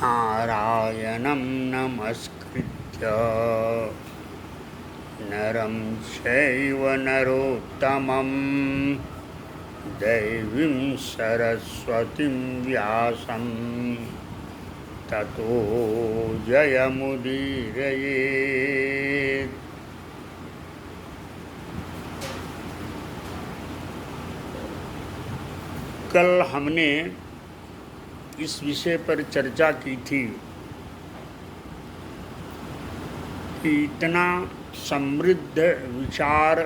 नारायणं नमस्कृत्य नरं चैव नरोत्तमं देवीं सरस्वतीं व्यासं ततो जयमुदीरयेत्। कल हमने इस विषय पर चर्चा की थी कि इतना समृद्ध विचार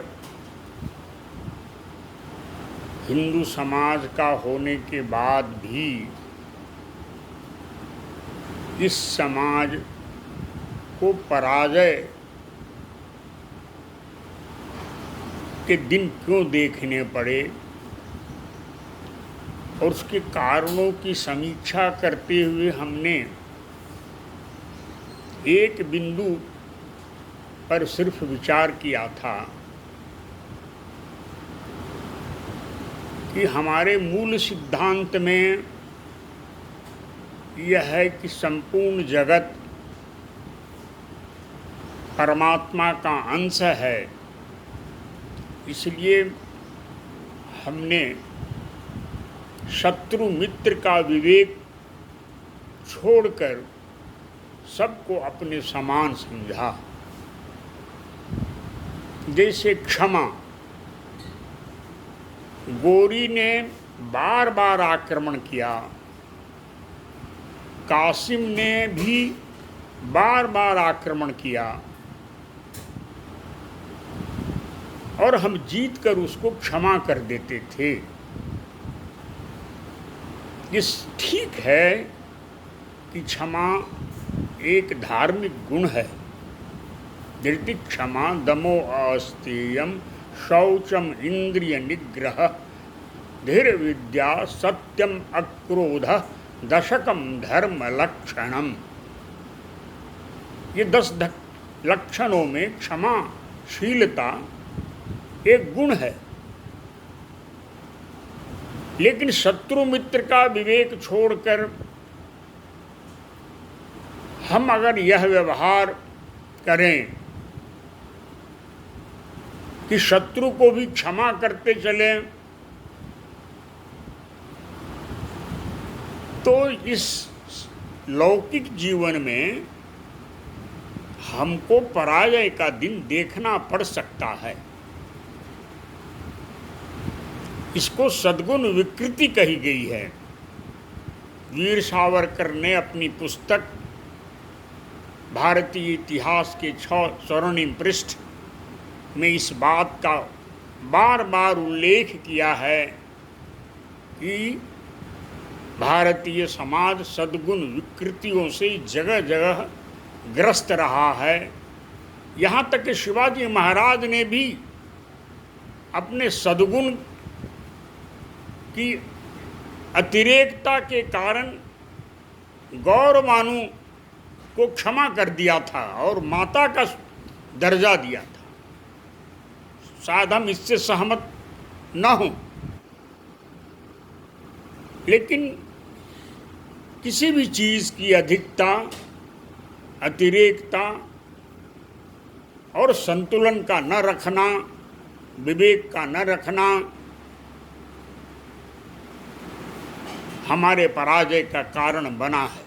हिंदू समाज का होने के बाद भी इस समाज को पराजय के दिन क्यों देखने पड़े और उसके कारणों की समीक्षा करते हुए हमने एक बिंदु पर सिर्फ विचार किया था कि हमारे मूल सिद्धांत में यह है कि संपूर्ण जगत परमात्मा का अंश है। इसलिए हमने शत्रु मित्र का विवेक छोड़कर सबको अपने समान समझा। जैसे क्षमा, गोरी ने बार बार आक्रमण किया, कासिम ने भी बार बार आक्रमण किया और हम जीत कर उसको क्षमा कर देते थे। ये ठीक है कि क्षमा एक धार्मिक गुण है। धृति क्षमा दमो अस्तेयम शौचम इंद्रिय निग्रह धीर विद्या सत्यम अक्रोध दशकम धर्म लक्षणम। ये 10 लक्षणों में क्षमाशीलता एक गुण है। लेकिन शत्रु मित्र का विवेक छोड़कर हम अगर यह व्यवहार करें कि शत्रु को भी क्षमा करते चलें, तो इस लौकिक जीवन में हमको पराजय का दिन देखना पड़ सकता है। इसको सद्गुण विकृति कही गई है। वीर सावरकर ने अपनी पुस्तक भारतीय इतिहास के 6 स्वर्णिम पृष्ठ में इस बात का बार बार उल्लेख किया है कि भारतीय समाज सद्गुण विकृतियों से जगह जगह ग्रस्त रहा है। यहाँ तक कि शिवाजी महाराज ने भी अपने सद्गुण की अतिरेकता के कारण गौरवानु को क्षमा कर दिया था और माता का दर्जा दिया था। शायद हम इससे सहमत न हों, लेकिन किसी भी चीज़ की अधिकता, अतिरेकता और संतुलन का न रखना, विवेक का न रखना हमारे पराजय का कारण बना है।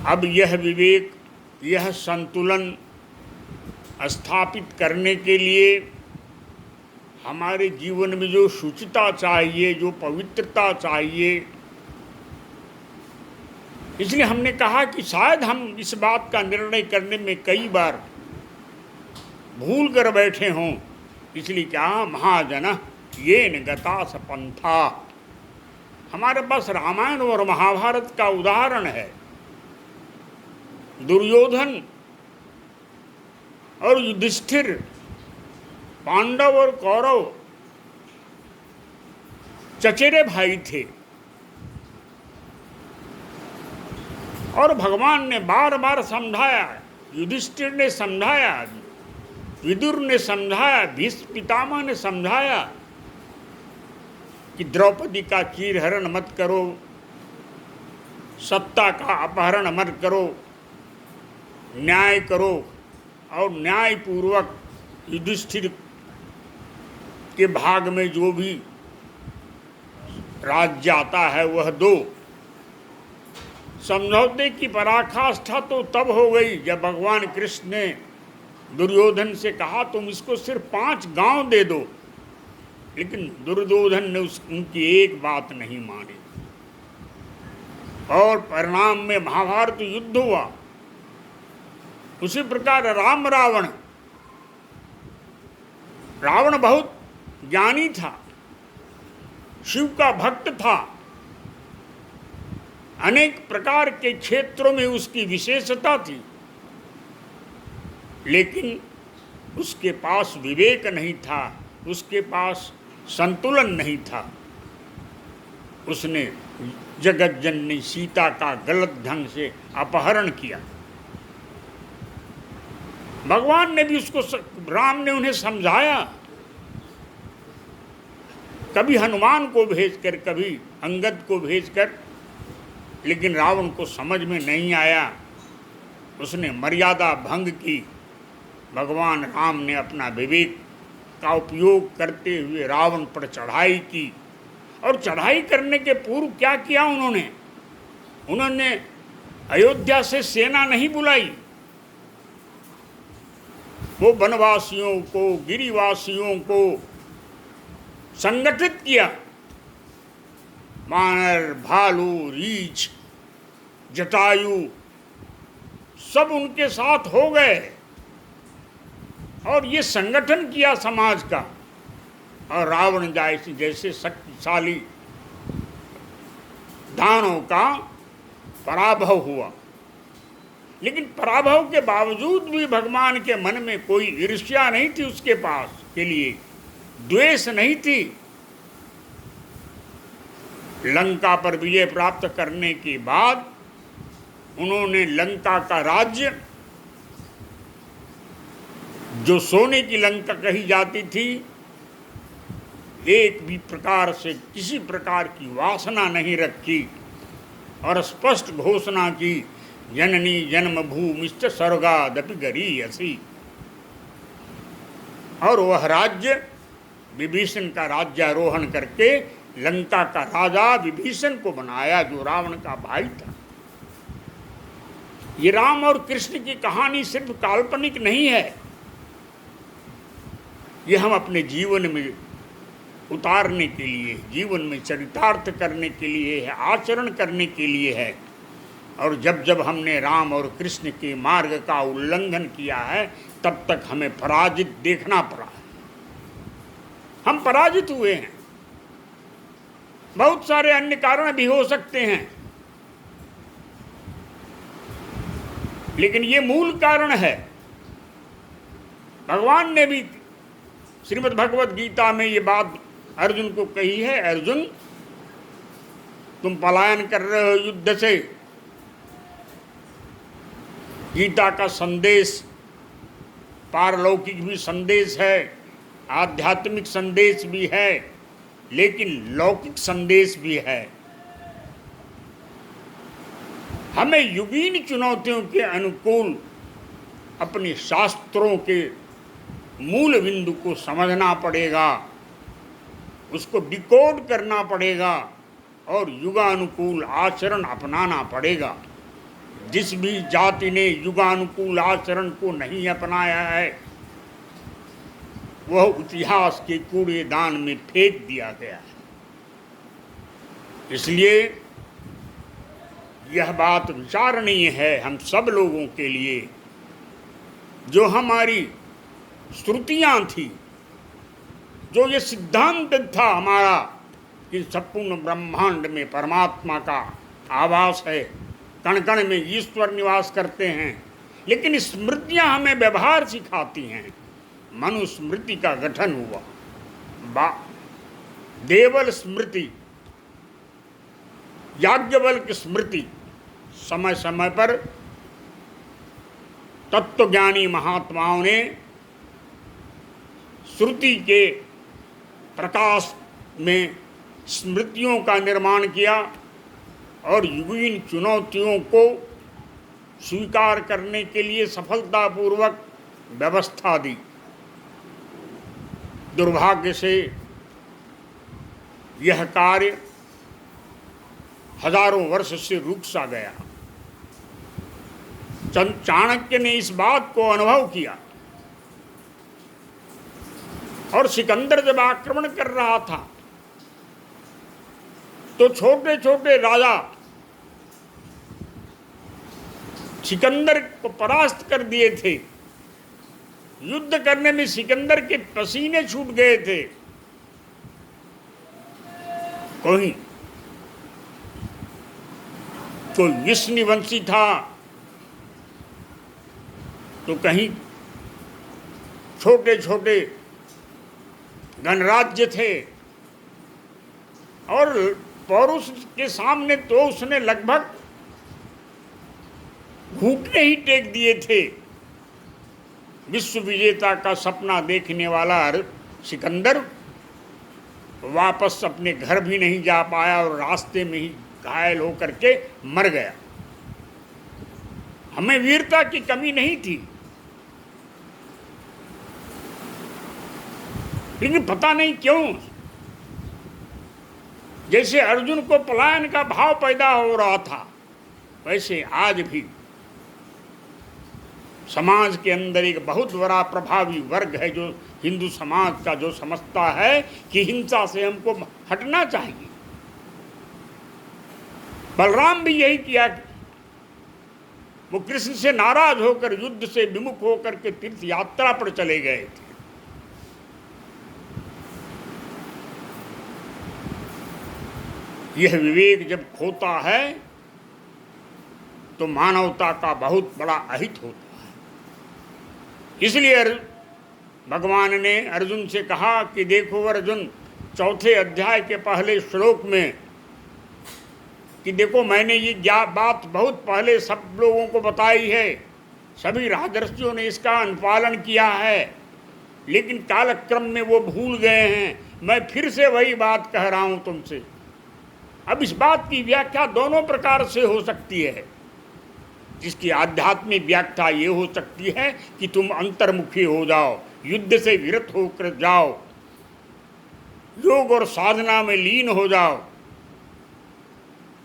अब यह विवेक, यह संतुलन स्थापित करने के लिए हमारे जीवन में जो शुचिता चाहिए, जो पवित्रता चाहिए, इसलिए हमने कहा कि शायद हम इस बात का निर्णय करने में कई बार भूल कर बैठे हों। इसलिए क्या महाजन ये गता सपंथा। हमारे पास रामायण और महाभारत का उदाहरण है। दुर्योधन और युधिष्ठिर, पांडव और कौरव चचेरे भाई थे और भगवान ने बार बार समझाया, युधिष्ठिर ने समझाया, विदुर ने समझाया, भीष्म पितामह ने समझाया कि द्रौपदी का चीरहरण मत करो, सत्ता का अपहरण मत करो, न्याय करो और न्यायपूर्वक युधिष्ठिर के भाग में जो भी राज्य आता है वह दो। समझौते की पराकाष्ठा तो तब हो गई जब भगवान कृष्ण ने दुर्योधन से कहा तुम इसको सिर्फ 5 गांव दे दो, लेकिन दुर्योधन ने उनकी एक बात नहीं मानी और परिणाम में महाभारत युद्ध हुआ। उसी प्रकार रावण बहुत ज्ञानी था, शिव का भक्त था, अनेक प्रकार के क्षेत्रों में उसकी विशेषता थी, लेकिन उसके पास विवेक नहीं था, उसके पास संतुलन नहीं था। उसने जगत जननी सीता का गलत ढंग से अपहरण किया। भगवान ने भी उसको, राम ने उन्हें समझाया, कभी हनुमान को भेजकर, कभी अंगद को भेजकर, लेकिन रावण को समझ में नहीं आया। उसने मर्यादा भंग की। भगवान राम ने अपना विवेक का उपयोग करते हुए रावण पर चढ़ाई की। और चढ़ाई करने के पूर्व क्या किया उन्होंने अयोध्या से सेना नहीं बुलाई, वो वनवासियों को, गिरिवासियों को संगठित किया। वानर, भालू, रीछ, जटायु सब उनके साथ हो गए और ये संगठन किया समाज का। और रावण जैसे शक्तिशाली दानों का पराभव हुआ। लेकिन पराभव के बावजूद भी भगवान के मन में कोई ईर्ष्या नहीं थी, उसके पास के लिए द्वेष नहीं थी। लंका पर विजय प्राप्त करने के बाद उन्होंने लंका का राज्य, जो सोने की लंका कही जाती थी, एक भी प्रकार से किसी प्रकार की वासना नहीं रखी और स्पष्ट घोषणा की, जननी जन्मभूमिश्च स्वर्गादपि गरीयसी। और वह राज्य विभीषण का राज्यारोहण करके लंका का राजा विभीषण को बनाया, जो रावण का भाई था। ये राम और कृष्ण की कहानी सिर्फ काल्पनिक नहीं है, ये हम अपने जीवन में उतारने के लिए, जीवन में चरितार्थ करने के लिए है, आचरण करने के लिए है। और जब जब हमने राम और कृष्ण के मार्ग का उल्लंघन किया है, तब तक हमें पराजित देखना पड़ा है। हम पराजित हुए हैं। बहुत सारे अन्य कारण भी हो सकते हैं, लेकिन ये मूल कारण है। भगवान ने भी श्रीमद् भगवद गीता में ये बात अर्जुन को कही है, अर्जुन तुम पलायन कर रहे हो युद्ध से। गीता का संदेश पारलौकिक भी संदेश है, आध्यात्मिक संदेश भी है, लेकिन लौकिक संदेश भी है। हमें युगीन चुनौतियों के अनुकूल अपने शास्त्रों के मूल बिंदु को समझना पड़ेगा, उसको डिकोड करना पड़ेगा और युगानुकूल आचरण अपनाना पड़ेगा। जिस भी जाति ने युगानुकूल आचरण को नहीं अपनाया है, वह इतिहास के कूड़ेदान में फेंक दिया गया है। इसलिए यह बात विचारणीय है हम सब लोगों के लिए। जो हमारी श्रुतियाँ थी, जो ये सिद्धांत था हमारा कि संपूर्ण ब्रह्मांड में परमात्मा का आवास है, कण कण में ईश्वर निवास करते हैं, लेकिन स्मृतियाँ हमें व्यवहार सिखाती हैं। मनुस्मृति का गठन हुआ, देवल स्मृति, याज्ञवल्क्य स्मृति, समय समय पर तत्वज्ञानी महात्माओं ने श्रुति के प्रकाश में स्मृतियों का निर्माण किया और युगीन चुनौतियों को स्वीकार करने के लिए सफलतापूर्वक व्यवस्था दी। दुर्भाग्य से यह कार्य हजारों वर्ष से रुक सा गया। चाणक्य ने इस बात को अनुभव किया और सिकंदर जब आक्रमण कर रहा था तो छोटे छोटे राजा सिकंदर को परास्त कर दिए थे। युद्ध करने में सिकंदर के पसीने छूट गए थे। कोई विष्णुवंशी था तो कहीं छोटे छोटे गणराज्य थे, और पौरुष के सामने तो उसने लगभग घुटने ही टेक दिए थे। विश्व विजेता का सपना देखने वाला सिकंदर वापस अपने घर भी नहीं जा पाया और रास्ते में ही घायल होकर के मर गया। हमें वीरता की कमी नहीं थी, लेकिन पता नहीं क्यों जैसे अर्जुन को पलायन का भाव पैदा हो रहा था, वैसे आज भी समाज के अंदर एक बहुत बड़ा प्रभावी वर्ग है जो हिंदू समाज का, जो समझता है कि हिंसा से हमको हटना चाहिए। बलराम भी यही किया। वो कृष्ण से नाराज होकर, युद्ध से विमुख होकर के तीर्थ यात्रा पर चले गए थे। यह विवेक जब खोता है तो मानवता का बहुत बड़ा अहित होता है। इसलिए भगवान ने अर्जुन से कहा कि देखो अर्जुन, चौथे अध्याय के पहले श्लोक में कि देखो मैंने ये बात बहुत पहले सब लोगों को बताई है, सभी राजर्षियों ने इसका अनुपालन किया है, लेकिन कालक्रम में वो भूल गए हैं। मैं फिर से वही बात कह रहा हूँ तुमसे। अब इस बात की व्याख्या दोनों प्रकार से हो सकती है। जिसकी आध्यात्मिक व्याख्या ये हो सकती है कि तुम अंतर्मुखी हो जाओ, युद्ध से विरत होकर जाओ, योग और साधना में लीन हो जाओ।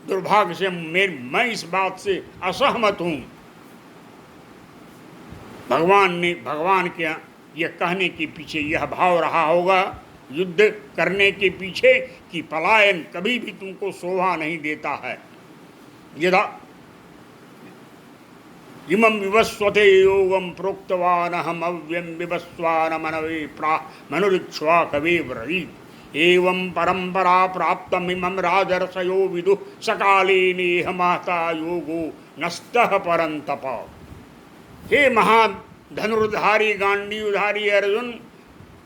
दुर्भाग्य से मैं इस बात से असहमत हूँ। भगवान के यह कहने के पीछे यह भाव रहा होगा, युद्ध करने के पीछे, कि पलायन कभी भी तुमको शोभा नहीं देता है। यदा इमं विवस्वते योगम प्रोक्तवान हम अव्यम विवस्वान मनवे मनुरिक्ष्वा कवे ब्रवीत् एवं परंपरा प्राप्तम इमं राजर्षयो विदु सकाले नेह महता योगो नस्तः परंतप। हे महाधनुर्धारी गांडीवधारी अर्जुन,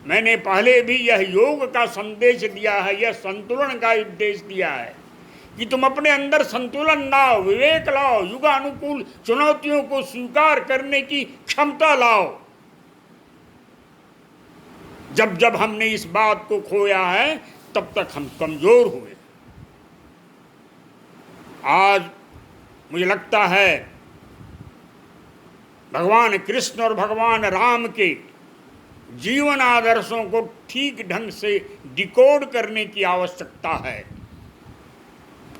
मैंने पहले भी यह योग का संदेश दिया है, यह संतुलन का उपदेश दिया है कि तुम अपने अंदर संतुलन लाओ, विवेक लाओ, युगानुकूल चुनौतियों को स्वीकार करने की क्षमता लाओ। जब जब हमने इस बात को खोया है तब तक हम कमजोर हुए। आज मुझे लगता है भगवान कृष्ण और भगवान राम के जीवन आदर्शों को ठीक ढंग से डिकोड करने की आवश्यकता है।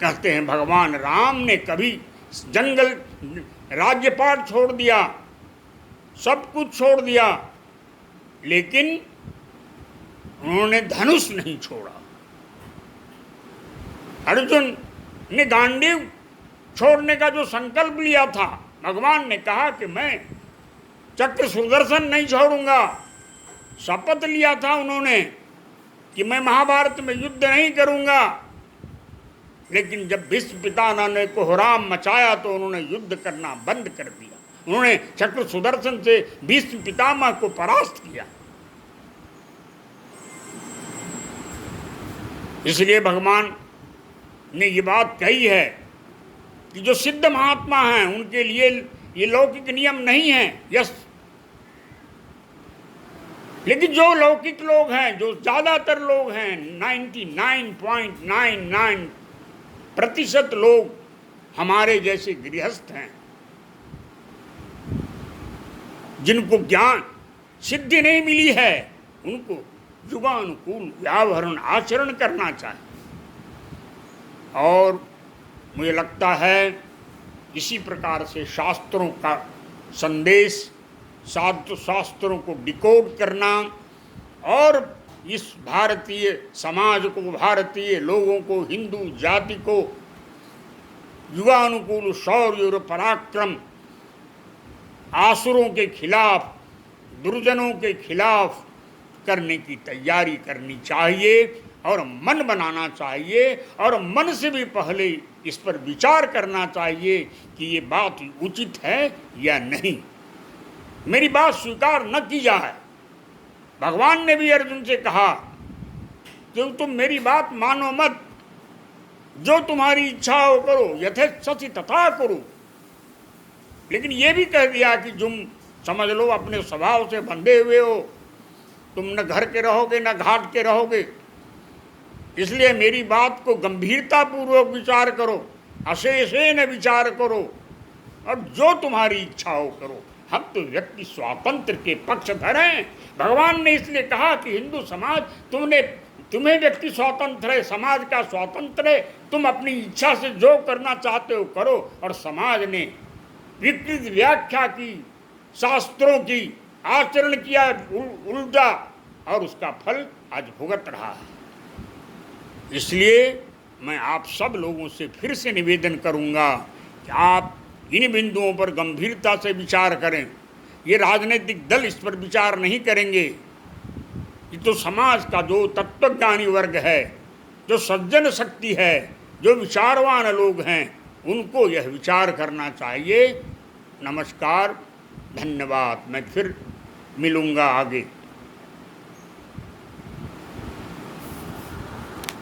कहते हैं भगवान राम ने कभी जंगल राज्यपाट छोड़ दिया, सब कुछ छोड़ दिया, लेकिन उन्होंने धनुष नहीं छोड़ा। अर्जुन ने गांडीव छोड़ने का जो संकल्प लिया था, भगवान ने कहा कि मैं चक्र सुदर्शन नहीं छोड़ूंगा। शपथ लिया था उन्होंने कि मैं महाभारत में युद्ध नहीं करूंगा, लेकिन जब भीष्म पितामह ने कोहराम मचाया तो उन्होंने युद्ध करना बंद कर दिया। उन्होंने चक्र सुदर्शन से भीष्म पितामह को परास्त किया। इसलिए भगवान ने ये बात कही है कि जो सिद्ध महात्मा हैं उनके लिए ये लौकिक नियम नहीं है। यस, लेकिन जो लौकिक लोग हैं, जो ज्यादातर लोग हैं, 99.99 प्रतिशत लोग हमारे जैसे गृहस्थ हैं जिनको ज्ञान सिद्धि नहीं मिली है, उनको युगानुकूल व्यावरण आचरण करना चाहिए। और मुझे लगता है इसी प्रकार से शास्त्रों का संदेश, शास्त्रों को डिकोड करना और इस भारतीय समाज को, भारतीय लोगों को, हिंदू जाति को युगानुकूल शौर्य और पराक्रम, आसुरों के खिलाफ, दुर्जनों के खिलाफ करने की तैयारी करनी चाहिए और मन बनाना चाहिए और मन से भी पहले इस पर विचार करना चाहिए कि ये बात उचित है या नहीं। मेरी बात स्वीकार न की जाए। भगवान ने भी अर्जुन से कहा कि तुम मेरी बात मानो मत, जो तुम्हारी इच्छा हो करो, यथेच्छसि तथा करो। लेकिन ये भी कह दिया कि तुम समझ लो अपने स्वभाव से बंधे हुए हो, तुम न घर के रहोगे न घाट के रहोगे, इसलिए मेरी बात को गंभीरतापूर्वक विचार करो, अशेषेण विचार करो और जो तुम्हारी इच्छा हो करो। हम तो व्यक्ति स्वातंत्र के पक्षधर हैं। भगवान ने इसलिए कहा कि हिंदू समाज तुम्हें व्यक्ति स्वतंत्र है, समाज का स्वतंत्र है, तुम अपनी इच्छा से जो करना चाहते हो करो। और समाज ने विकृत व्याख्या की, शास्त्रों की, आचरण किया उल्टा, और उसका फल आज भुगत रहा है। इसलिए मैं आप सब लोगों से फिर से निवेदन करूंगा कि आप इन बिंदुओं पर गंभीरता से विचार करें। ये राजनीतिक दल इस पर विचार नहीं करेंगे। ये तो समाज का जो तत्वज्ञानी वर्ग है, जो सज्जन शक्ति है, जो विचारवान लोग हैं, उनको यह विचार करना चाहिए। नमस्कार, धन्यवाद। मैं फिर मिलूँगा आगे।